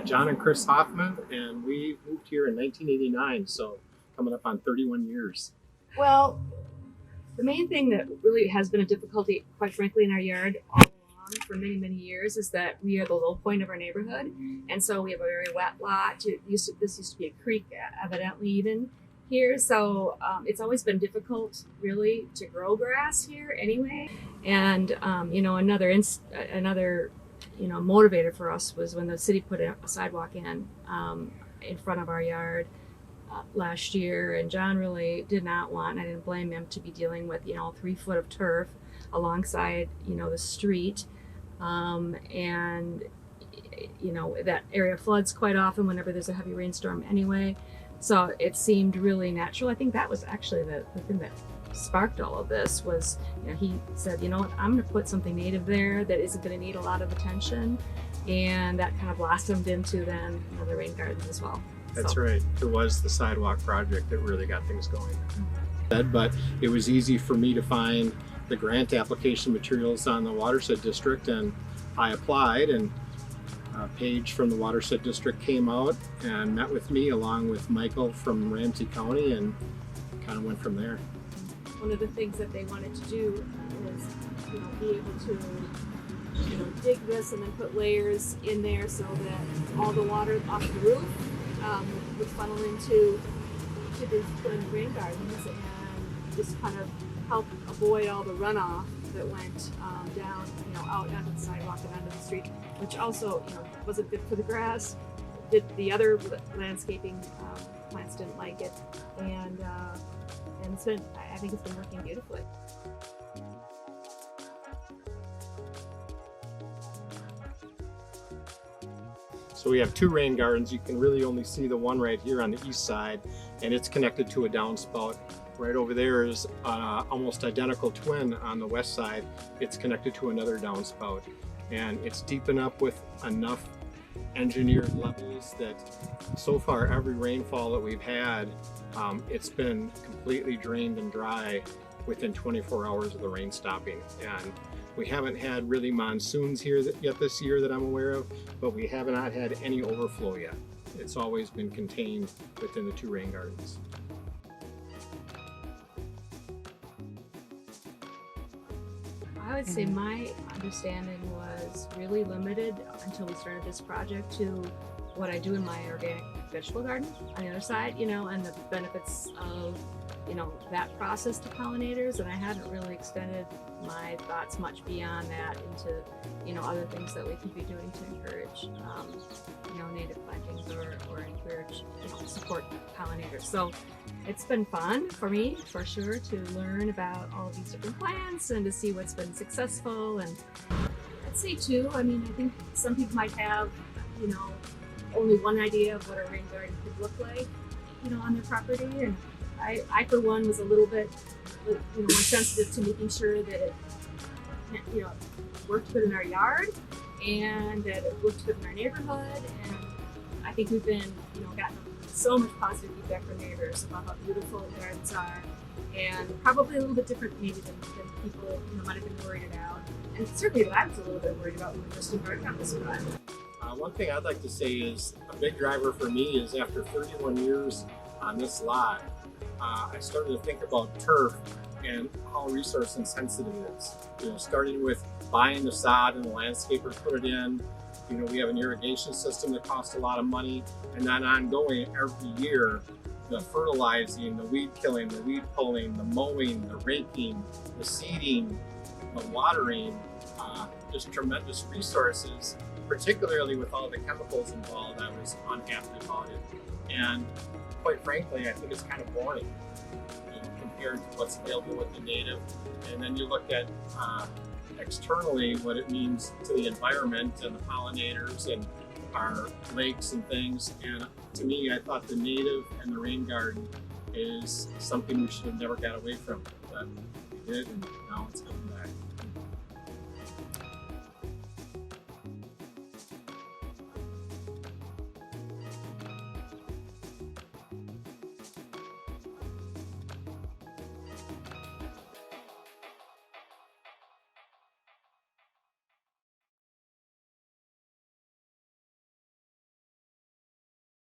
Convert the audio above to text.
John and Chris Hoffman, and we moved here in 1989, so coming up on 31 years. Well, the main thing that really has been a difficulty, quite frankly, in our yard all along for many, many years is that we are the low point of our neighborhood. And so we have a very wet lot. This used to be a creek, evidently, even here. So it's always been difficult, really, to grow grass here anyway. And, another motivator for us was when the city put a sidewalk in front of our yard last year, and John really did not want, and I didn't blame him, to be dealing with 3 foot of turf alongside the street, and that area floods quite often whenever there's a heavy rainstorm anyway. So it seemed really natural. I think that was actually the thing that sparked all of this was, he said, what, I'm going to put something native there that isn't going to need a lot of attention, and that kind of blossomed into then the rain gardens as well. That's right. It was the sidewalk project that really got things going. But it was easy for me to find the grant application materials on the Watershed District, and I applied, and Paige from the Watershed District came out and met with me along with Michael from Ramsey County, and kind of went from there. One of the things that they wanted to do was be able to dig this and then put layers in there so that all the water off the roof would funnel into these rain gardens and just kind of help avoid all the runoff that went down, out onto the sidewalk and onto the street, which also, wasn't good for the grass. The other landscaping plants didn't like it, and I think it's been working beautifully. So we have 2 rain gardens. You can really only see the one right here on the east side, and it's connected to a downspout. Right over there is almost identical twin on the west side. It's connected to another downspout, and it's deep enough with enough engineered levels that so far every rainfall that we've had, it's been completely drained and dry within 24 hours of the rain stopping. And we haven't had really monsoons here yet this year that I'm aware of, but we have not had any overflow yet. It's always been contained within the 2 rain gardens. I would say my understanding was really limited until we started this project to what I do in my organic vegetable garden on the other side, and the benefits of, that process to pollinators. And I hadn't really extended my thoughts much beyond that into, other things that we could be doing to encourage, native plantings or encourage, support pollinators. So it's been fun for me, for sure, to learn about all of these different plants and to see what's been successful. And I'd say too, I think some people might have, only one idea of what a rain garden could look like, on their property. And I for one, was a little bit, more sensitive to making sure that it, worked good in our yard and that it looked good in our neighborhood. And I think we've been, gotten so much positive feedback from neighbors about how beautiful the gardens are, and probably a little bit different maybe than people might have been worried about, and certainly that I was a little bit worried about when we first embarked on this project. One thing I'd like to say is a big driver for me is after 31 years on this lot, I started to think about turf and how resource insensitive it is. Starting with buying the sod and the landscaper put it in. We have an irrigation system that costs a lot of money, and then ongoing every year, the fertilizing, the weed killing, the weed pulling, the mowing, the raking, the seeding, the watering, just tremendous resources, particularly with all the chemicals involved. I was unhappy about it. And quite frankly, I think it's kind of boring compared to what's available with the native. And then you look at externally what it means to the environment and the pollinators and our lakes and things. And to me, I thought the native and the rain garden is something we should have never got away from, but we did, and now it's coming back.